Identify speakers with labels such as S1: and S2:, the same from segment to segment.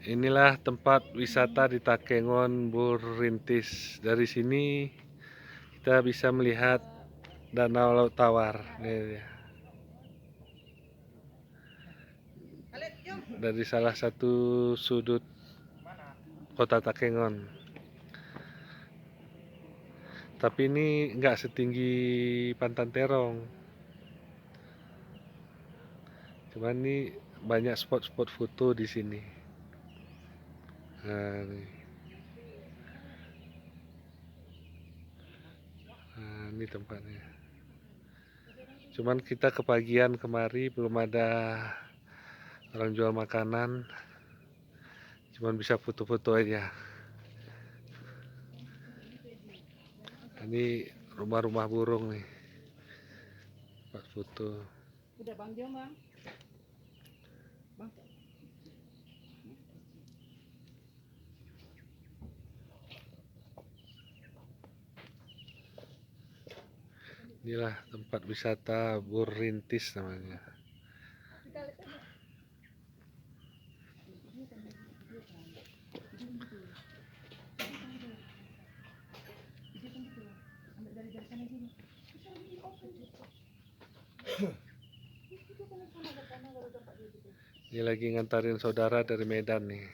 S1: Inilah tempat wisata di Takengon Burintis. Dari sini kita bisa melihat Danau Laut Tawar. Nih dia. Dari salah satu sudut kota Takengon. Tapi ini nggak setinggi Pantan Terong. Cuman ini banyak spot-spot foto di sini. Nah, ini tempatnya. Cuman kita kepagian kemari belum ada orang jual makanan. Cuman bisa foto-foto aja. Ini rumah-rumah burung nih. Tempat foto.
S2: Udah Bang Jom, Bang. Bang.
S1: Inilah tempat wisata Burintis namanya. Ini lagi ngantarin saudara dari Medan nih.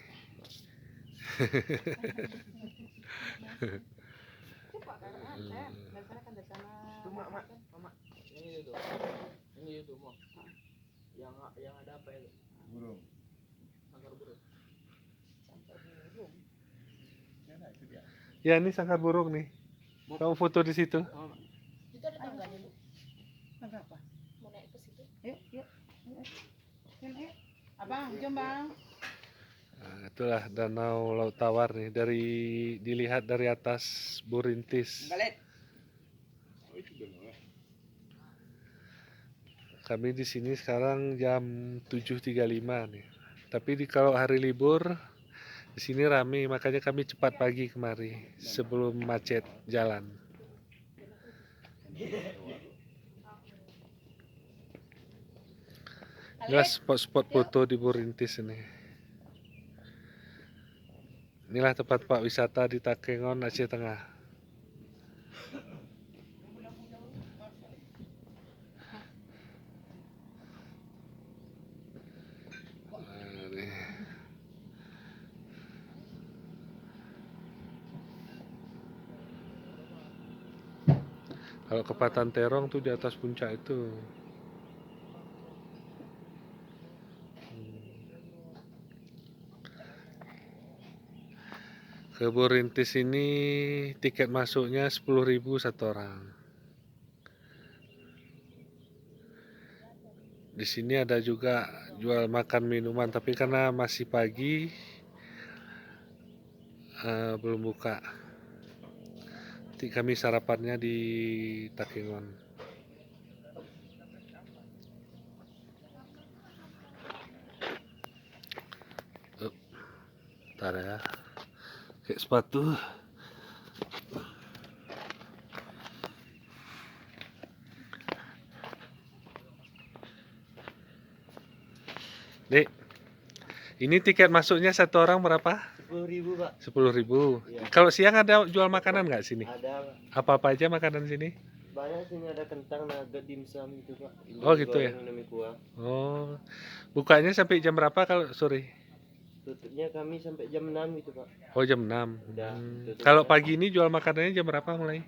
S3: Yang ada apa itu? Burung. Sangkar burung. Sangkar burung.
S1: Ya, ini sangkar burung nih. Kamu foto di situ.
S4: Itu ada tangganya, Bu.
S2: Tangga apa?
S4: Mau naik ke situ?
S2: Yuk, yuk. Yuk. Abang, jom Bang.
S1: Nah, itulah Danau Laut Tawar nih, dilihat dari atas Burintis. Kami di sini sekarang jam 7.35 nih. Tapi kalau hari libur di sini rame, makanya kami cepat pagi kemari sebelum macet jalan. Inilah spot-spot foto di Burintis ini. Inilah tempat Pak wisata di Takengon, Aceh Tengah. Kalau ke Pantan Terong tuh di atas puncak itu. Ke Burintis ini tiket masuknya 10.000 satu orang. Di sini ada juga jual makan minuman, tapi karena masih pagi belum buka. Nanti kami sarapannya di Takengon. Bentar ya. Kayak sepatu. Dek, ini tiket masuknya satu orang berapa?
S3: 10.000, Pak.
S1: 10.000.
S3: Iya.
S1: Kalau siang ada jual makanan nggak sini?
S3: Ada, Pak.
S1: Apa-apa aja makanan sini?
S3: Banyak sini, ada kentang, nugget, dimsum itu, Pak.
S1: Oh, gitu ya?
S3: Indomie kuah.
S1: Oh, bukanya sampai jam berapa kalau sore?
S3: Tutupnya kami sampai jam 6 gitu, Pak.
S1: Oh, jam 6.
S3: Udah, tutup.
S1: Kalau pagi ini jual makanannya jam berapa mulai?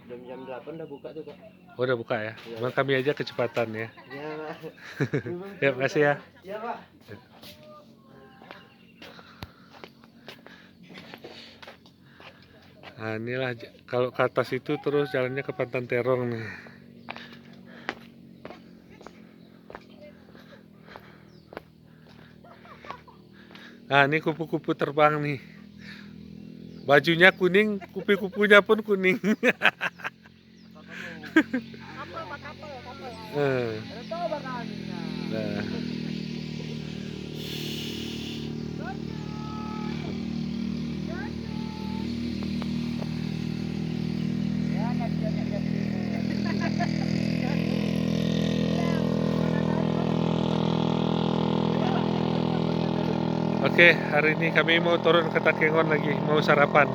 S3: Jam 8 udah buka tuh, Pak.
S1: Oh, udah buka ya?
S3: Iya.
S1: Cuman kami aja kecepatan ya.
S3: Iya, Pak.
S1: Ya, makasih ya.
S3: Iya, Pak.
S1: Nah, inilah kalau ke atas itu terus jalannya ke Pantan Terong nih. Nah, ini kupu-kupu terbang nih. Bajunya kuning, kupu-kupunya pun kuning. Nah. Oke, hari ini kami mau turun ke Takengon lagi, mau sarapan.